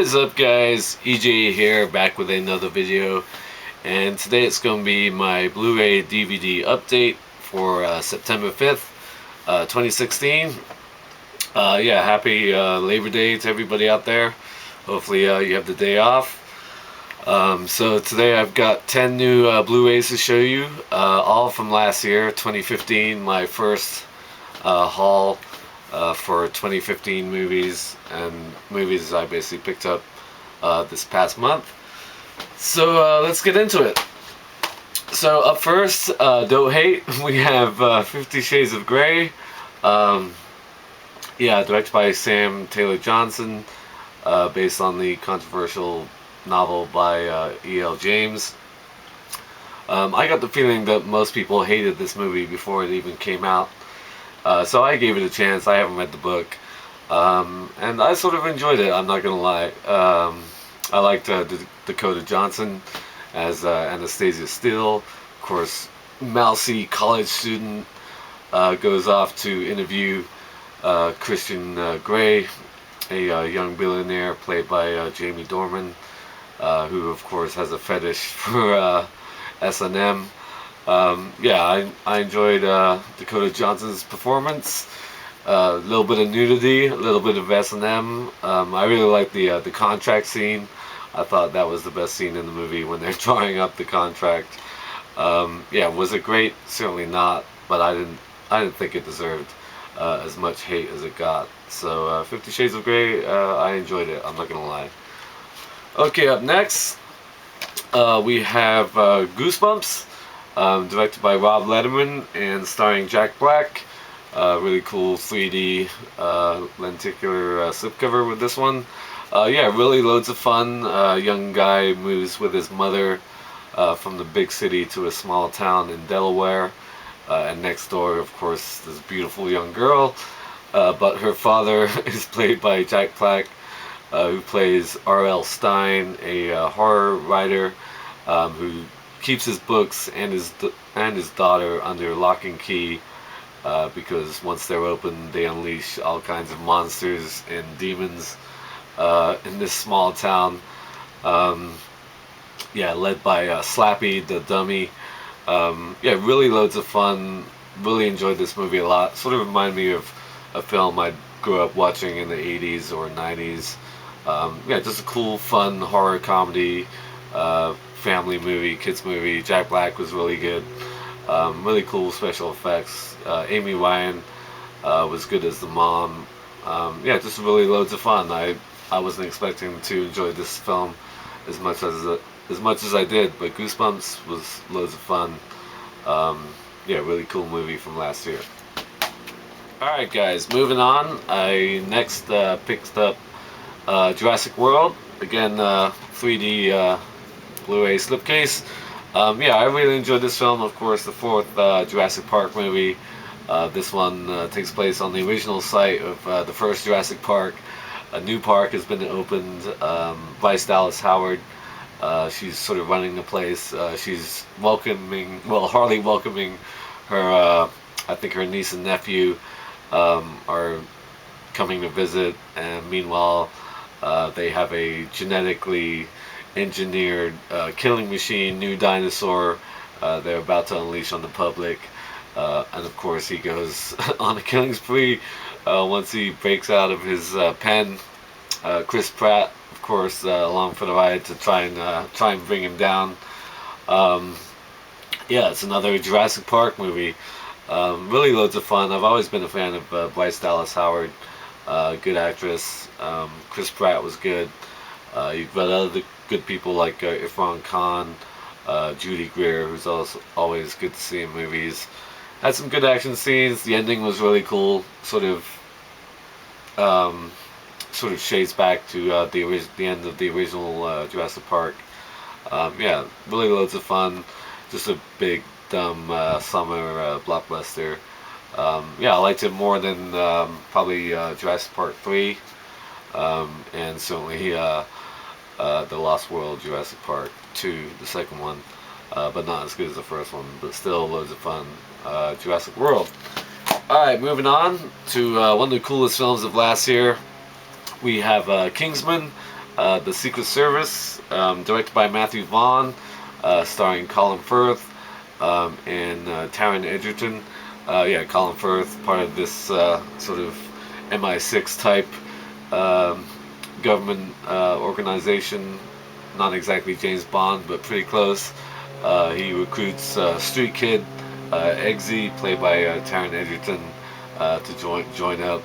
What is up, guys? EJ here, back with another video, and today it's going to be my Blu-ray DVD update for September 5th, 2016. Yeah, happy Labor Day to everybody out there. Hopefully you have the day off. So today I've got 10 new Blu-rays to show you, all from last year, 2015, my first haul for 2015 movies and movies I basically picked up this past month. So let's get into it. So up first, don't hate, we have 50 Shades of Grey. Yeah, directed by Sam Taylor Johnson, based on the controversial novel by E.L. James. I got the feeling that most people hated this movie before it even came out. So I gave it a chance. I haven't read the book. And I sort of enjoyed it, I'm not going to lie. I liked Dakota Johnson as Anastasia Steele. Of course, mousy college student goes off to interview Christian Grey, a young billionaire played by Jamie Dornan, who of course has a fetish for S&M. Yeah, I enjoyed Dakota Johnson's performance. A little bit of nudity, a little bit of S&M. I really liked the contract scene. I thought that was the best scene in the movie when they're drawing up the contract. Yeah, was it great? Certainly not. But I didn't think it deserved as much hate as it got. So 50 Shades of Grey, I enjoyed it. I'm not gonna lie. Okay, up next we have Goosebumps. Directed by Rob Letterman and starring Jack Black. Really cool 3D lenticular slipcover with this one. Yeah, really loads of fun. Young guy moves with his mother from the big city to a small town in Delaware. And next door, of course, this beautiful young girl. But her father is played by Jack Black, who plays R.L. Stine, a horror writer who keeps his books and his daughter under lock and key, because once they're open, they unleash all kinds of monsters and demons in this small town. Yeah, led by Slappy the dummy. Yeah, really loads of fun. Really enjoyed this movie a lot. Sort of reminded me of a film I grew up watching in the 80s or 90s. Yeah, just a cool, fun horror comedy. Family movie, kids movie. Jack Black was really good. Really cool special effects. Amy Ryan was good as the mom. Yeah, just really loads of fun. I wasn't expecting to enjoy this film as much as I did, but Goosebumps was loads of fun. Yeah, really cool movie from last year. Alright guys, moving on. I next picked up Jurassic World. Again, 3D Blu-ray slipcase. Yeah, I really enjoyed this film. Of course, the fourth Jurassic Park movie. This one takes place on the original site of the first Jurassic Park. A new park has been opened. Bryce Dallas Howard, she's sort of running the place. She's welcoming, well, hardly welcoming her, I think her niece and nephew are coming to visit, and meanwhile they have a genetically engineered killing machine, new dinosaur, they're about to unleash on the public, and of course he goes on a killing spree once he breaks out of his pen. Chris Pratt, of course, along for the ride to try and bring him down. Yeah, it's another Jurassic Park movie. Really loads of fun. I've always been a fan of Bryce Dallas Howard. Good actress. Chris Pratt was good. You've got other good people like Irfan Khan, Judy Greer, who's also always good to see in movies. Had some good action scenes. The ending was really cool. Sort of shades back to the end of the original Jurassic Park. Yeah, really loads of fun. Just a big dumb summer blockbuster. Yeah, I liked it more than probably Jurassic Park 3, and certainly the Lost World Jurassic Park 2, the second one, but not as good as the first one, but still loads of fun. Jurassic World. Alright, moving on to one of the coolest films of last year. We have Kingsman, The Secret Service, directed by Matthew Vaughn, starring Colin Firth and Taron Egerton. Yeah, Colin Firth, part of this sort of MI6 type um, government organization. Not exactly James Bond, but pretty close. He recruits street kid Eggsy, played by Taron Egerton, to join up.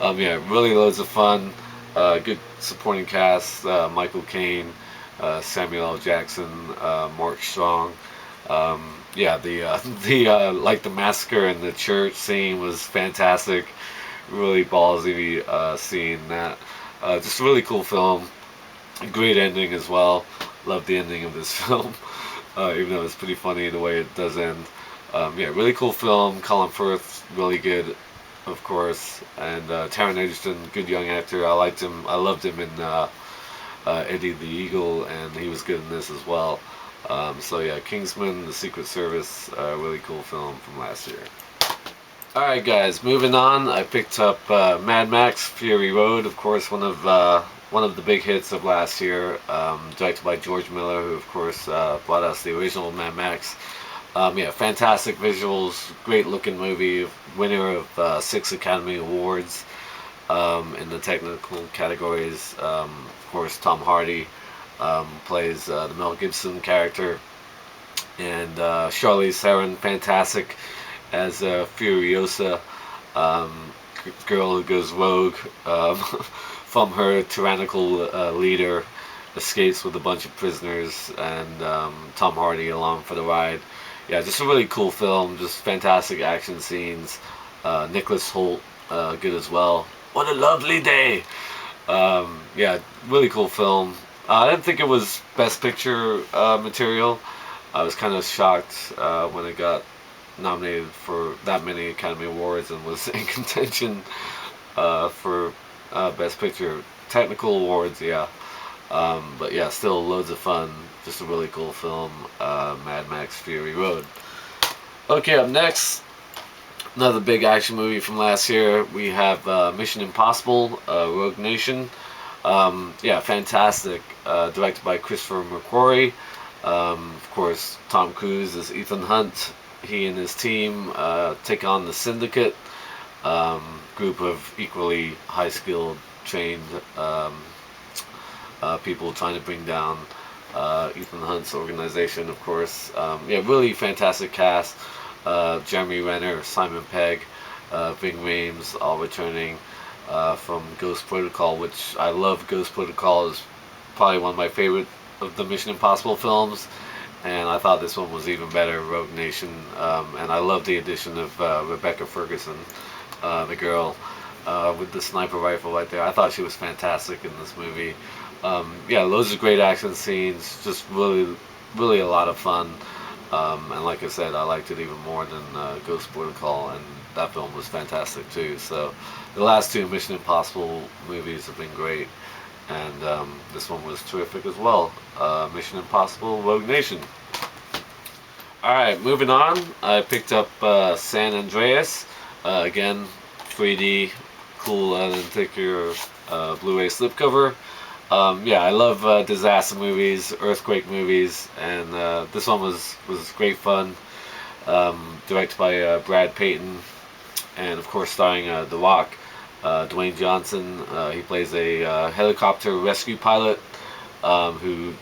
Yeah, really loads of fun. Good supporting cast: Michael Caine, Samuel L. Jackson, Mark Strong. Yeah, the like the massacre in the church scene was fantastic. Really ballsy seeing that. Just a really cool film. Great ending as well. Love the ending of this film, even though it's pretty funny the way it does end. Yeah, really cool film. Colin Firth, really good, of course, and Taron Egerton, good young actor. I liked him. I loved him in Eddie the Eagle, and he was good in this as well. So yeah, Kingsman, The Secret Service, really cool film from last year. Alright guys, moving on, I picked up Mad Max Fury Road, of course one of the big hits of last year, directed by George Miller, who of course brought us the original Mad Max. Yeah, fantastic visuals, great looking movie, winner of 6 Academy Awards in the technical categories. Of course, Tom Hardy plays the Mel Gibson character, and Charlize Theron, fantastic as Furiosa, girl who goes rogue from her tyrannical leader, escapes with a bunch of prisoners, and Tom Hardy along for the ride. Yeah, just a really cool film, just fantastic action scenes. Nicholas Hoult, good as well. What a lovely day! Yeah, really cool film. I didn't think it was Best Picture material. I was kind of shocked when it got nominated for that many Academy Awards and was in contention for Best Picture. Technical awards, yeah. But yeah, still loads of fun. Just a really cool film, Mad Max Fury Road. Okay, up next, another big action movie from last year. We have Mission Impossible, Rogue Nation. Yeah, fantastic. Directed by Christopher McQuarrie. Of course, Tom Cruise is Ethan Hunt. He and his team take on the Syndicate, group of equally high-skilled, trained people trying to bring down Ethan Hunt's organization, of course. Yeah, really fantastic cast. Jeremy Renner, Simon Pegg, Ving Rhames, all returning from Ghost Protocol, which I love. Ghost Protocol is probably one of my favorite of the Mission Impossible films, and I thought this one was even better, Rogue Nation. And I love the addition of Rebecca Ferguson, the girl with the sniper rifle right there. I thought she was fantastic in this movie. Yeah, loads of great action scenes, just really a lot of fun. And like I said, I liked it even more than Ghost Protocol, and that film was fantastic too. So the last 2 Mission Impossible movies have been great, and this one was terrific as well. Mission Impossible Rogue Nation. Alright, moving on, I picked up San Andreas. Again, 3D, cool, and take your Blu-ray slipcover. Yeah, I love disaster movies, earthquake movies, and this one was great fun. Directed by Brad Payton, and of course starring The Rock, Dwayne Johnson. He plays a helicopter rescue pilot who's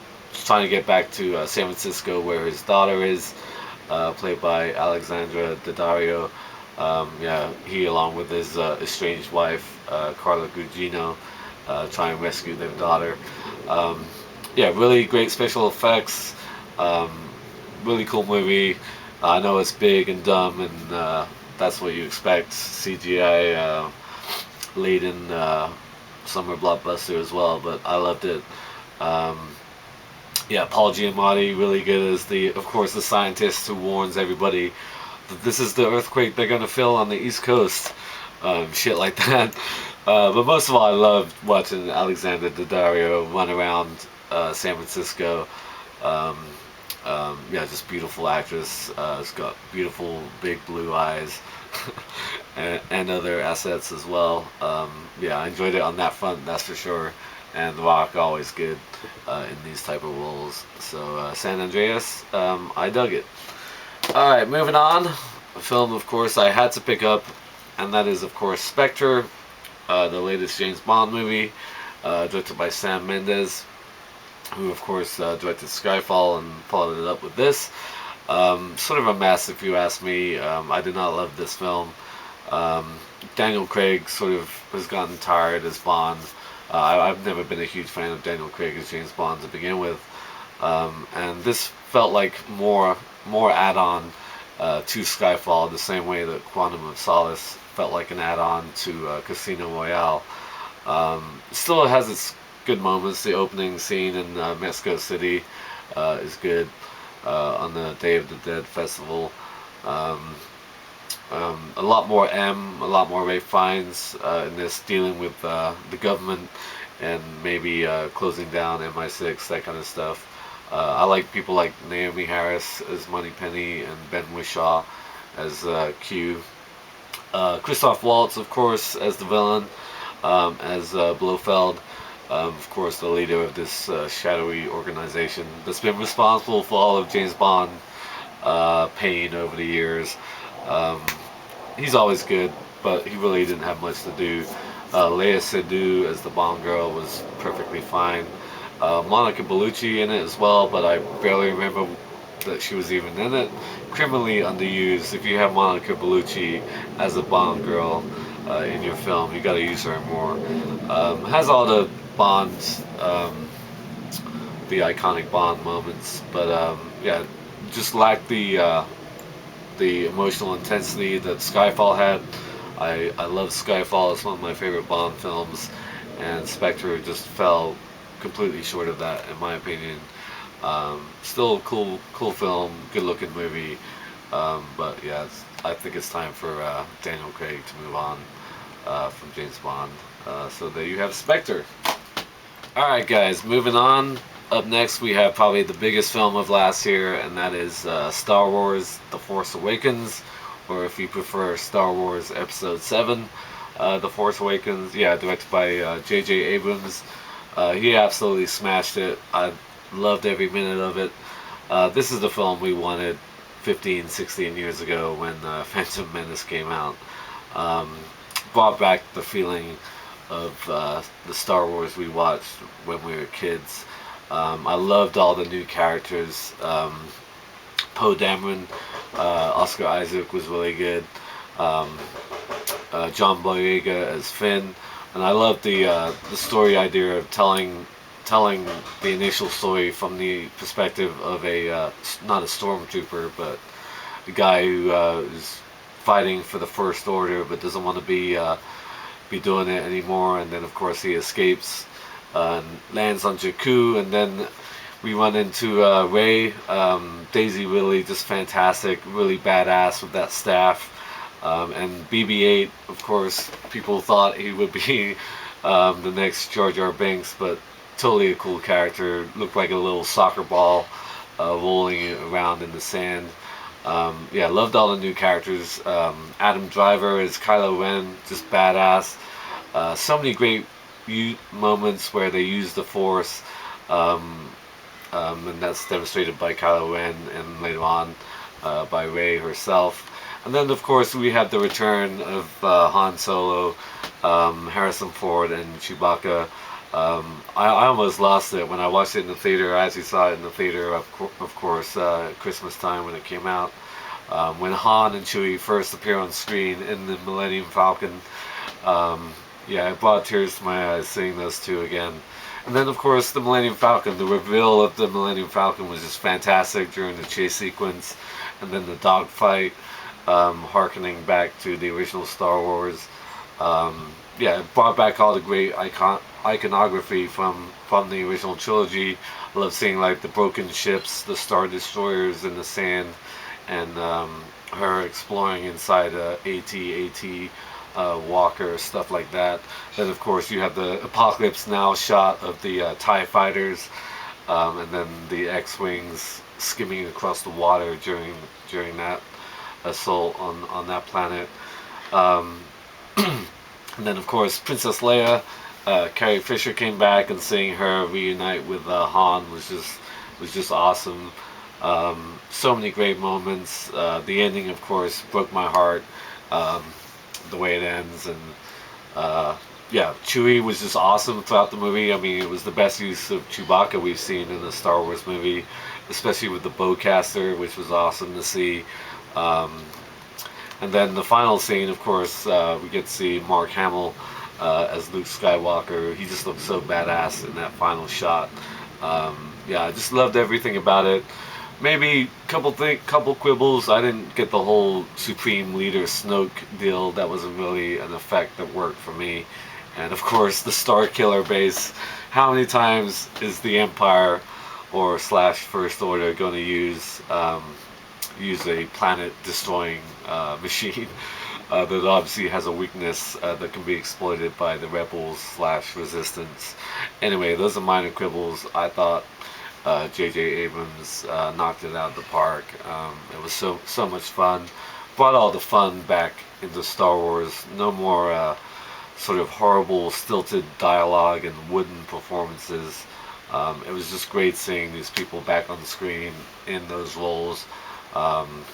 trying to get back to San Francisco, where his daughter is, played by Alexandra Daddario. Yeah, he along with his estranged wife, Carla Gugino, try and rescue their daughter. Yeah, really great special effects. Really cool movie. I know it's big and dumb, and that's what you expect. CGI laden summer blockbuster as well, but I loved it. Yeah, Paul Giamatti, really good as of course, the scientist who warns everybody that this is the earthquake they're gonna feel on the East Coast. Shit like that. But most of all, I loved watching Alexander Daddario run around San Francisco. Yeah, just beautiful actress. It's got beautiful big blue eyes and other assets as well. Yeah, I enjoyed it on that front, that's for sure. and The Rock always good in these type of roles. So San Andreas, I dug it. All right, moving on. A film, of course, I had to pick up, and that is, of course, Spectre, the latest James Bond movie, directed by Sam Mendes, who, of course, directed Skyfall and followed it up with this. Sort of a mess, if you ask me. I did not love this film. Um, Daniel Craig sort of has gotten tired as Bond. I've never been a huge fan of Daniel Craig as James Bond to begin with, and this felt like more add-on to Skyfall, the same way that Quantum of Solace felt like an add-on to Casino Royale. Still has its good moments. The opening scene in Mexico City is good on the Day of the Dead festival. Um, a lot more a lot more Ray Fiennes in this, dealing with the government and maybe closing down MI6, that kind of stuff. I like people like Naomi Harris as Moneypenny and Ben Whishaw as Q. Christoph Waltz, of course, as the villain, as Blofeld. Of course, the leader of this shadowy organization that's been responsible for all of James Bond pain over the years. Um, he's always good, but he really didn't have much to do. Lea Seydoux as the Bond girl was perfectly fine. Monica Bellucci in it as well, but I barely remember that she was even in it. Criminally underused. If you have Monica Bellucci as a Bond girl in your film, you got to use her more. Has all the Bond, the iconic Bond moments, but yeah, just lacked the emotional intensity that Skyfall had. I love Skyfall. It's one of my favorite Bond films, and Spectre just fell completely short of that, in my opinion. Still a cool film, good looking movie, but yeah, I think it's time for Daniel Craig to move on from James Bond. So there you have Spectre. All right, guys, moving on. Up next, we have probably the biggest film of last year, and that is Star Wars: The Force Awakens, or if you prefer, Star Wars Episode 7, The Force Awakens. Yeah, directed by J.J. Abrams. He absolutely smashed it. I loved every minute of it. This is the film we wanted 15, 16 years ago when Phantom Menace came out. Brought back the feeling of the Star Wars we watched when we were kids. I loved all the new characters. Poe Dameron, Oscar Isaac was really good. John Boyega as Finn, and I loved the story idea of telling the initial story from the perspective of a not a stormtrooper, but a guy who is fighting for the First Order but doesn't want to be doing it anymore, and then of course he escapes and lands on Jakku, and then we run into Rey. Daisy Ridley, just fantastic, really badass with that staff. And BB-8, of course, people thought he would be the next Jar Jar Binks, but totally a cool character. Looked like a little soccer ball rolling around in the sand. Yeah, loved all the new characters. Adam Driver as Kylo Ren, just badass. So many great moments where they use the Force, and that's demonstrated by Kylo Ren and later on by Rey herself. And then, of course, we have the return of Han Solo, Harrison Ford, and Chewbacca. I almost lost it when I watched it in the theater. I actually saw it in the theater, of course, Christmas time when it came out. When Han and Chewie first appear on screen in the Millennium Falcon. Yeah, it brought tears to my eyes seeing those two again. And then, of course, the Millennium Falcon. The reveal of the Millennium Falcon was just fantastic during the chase sequence. And then the dogfight, harkening back to the original Star Wars. Yeah, it brought back all the great iconography from the original trilogy. I love seeing like the broken ships, the Star Destroyers in the sand, and her exploring inside a AT-AT Walker, stuff like that. Then of course you have the Apocalypse Now shot of the TIE fighters, and then the X-Wings skimming across the water during that assault on that planet. And then of course Princess Leia Carrie Fisher came back, and seeing her reunite with Han was just awesome. So many great moments. The ending, of course, broke my heart. Um, the way it ends, and yeah, Chewie was just awesome throughout the movie. I mean, it was the best use of Chewbacca we've seen in a Star Wars movie, especially with the bowcaster, which was awesome to see. Um, and then the final scene, of course, we get to see Mark Hamill as Luke Skywalker. He just looked so badass in that final shot. Yeah, I just loved everything about it. Maybe couple quibbles. I didn't get the whole Supreme Leader Snoke deal. That wasn't really an effect that worked for me. And of course, the Star Killer base. How many times is the Empire or slash First Order going to use a planet destroying machine that obviously has a weakness that can be exploited by the rebels slash resistance? Anyway, those are minor quibbles. I thought J.J. Abrams knocked it out of the park. It was so much fun. Brought all the fun back into Star Wars. No more sort of horrible, stilted dialogue and wooden performances. It was just great seeing these people back on the screen in those roles. Um,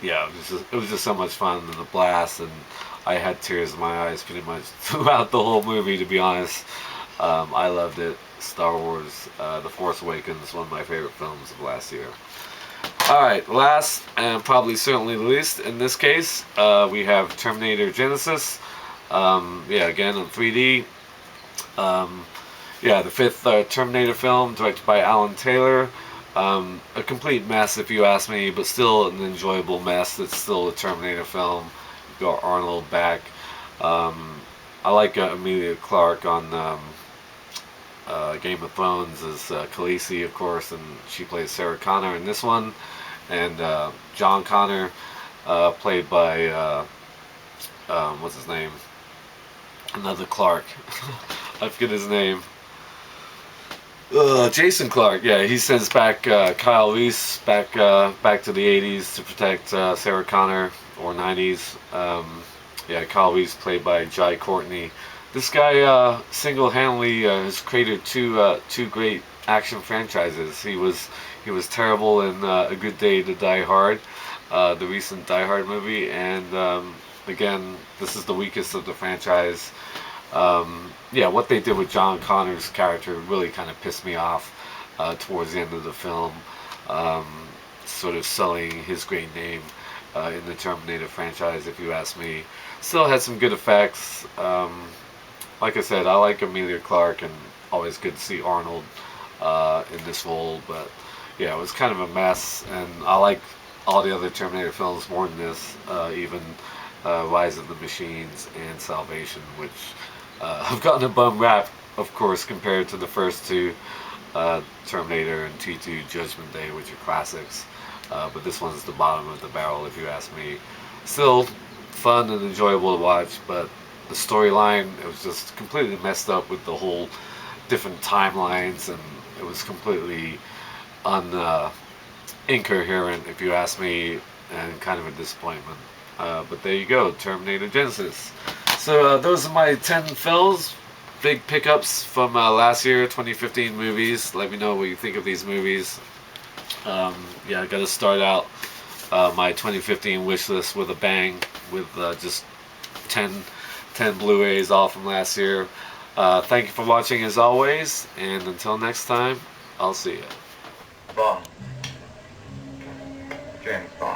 yeah, it was just so much fun and a blast, and I had tears in my eyes pretty much throughout the whole movie. To be honest, I loved it. Star Wars: The Force Awakens, one of my favorite films of last year. All right, last and probably certainly the least in this case, we have Terminator Genisys. Yeah, again in 3D. Um, yeah, the fifth Terminator film, directed by Alan Taylor. A complete mess, if you ask me, but still an enjoyable mess. It's still a Terminator film. You got Arnold back. I like Emilia Clarke on Game of Thrones as Khaleesi, of course, and she plays Sarah Connor in this one. And John Connor, played by what's his name? Another Clark. I forget his name. Jason Clarke. Yeah, he sends back Kyle Reese back to the 80s to protect Sarah Connor, or 90s. Yeah, Kyle Reese played by Jai Courtney. This guy single-handedly has created two great action franchises. He was terrible in A Good Day to Die Hard, the recent Die Hard movie, and again, this is the weakest of the franchise. Yeah, what they did with John Connor's character really kind of pissed me off towards the end of the film, um, sort of sullying his great name in the Terminator franchise, if you ask me. Still had some good effects. Like I said, I like Emilia Clarke, and always good to see Arnold in this role, but yeah, it was kind of a mess, and I like all the other Terminator films more than this, even Rise of the Machines and Salvation, which have gotten a bum rap, of course, compared to the first two, Terminator and T2 Judgment Day, which are classics. But this one's the bottom of the barrel, if you ask me. Still fun and enjoyable to watch, but the storyline, it was just completely messed up with the whole different timelines, and it was completely incoherent, if you ask me, and kind of a disappointment. But there you go, Terminator Genisys. So those are my 10 films, big pickups from last year, 2015 movies. Let me know what you think of these movies. Yeah, I got to start out my 2015 wish list with a bang, with just 10 Blu-rays all from last year. Thank you for watching as always, and until next time, I'll see you. Bond. James Bond.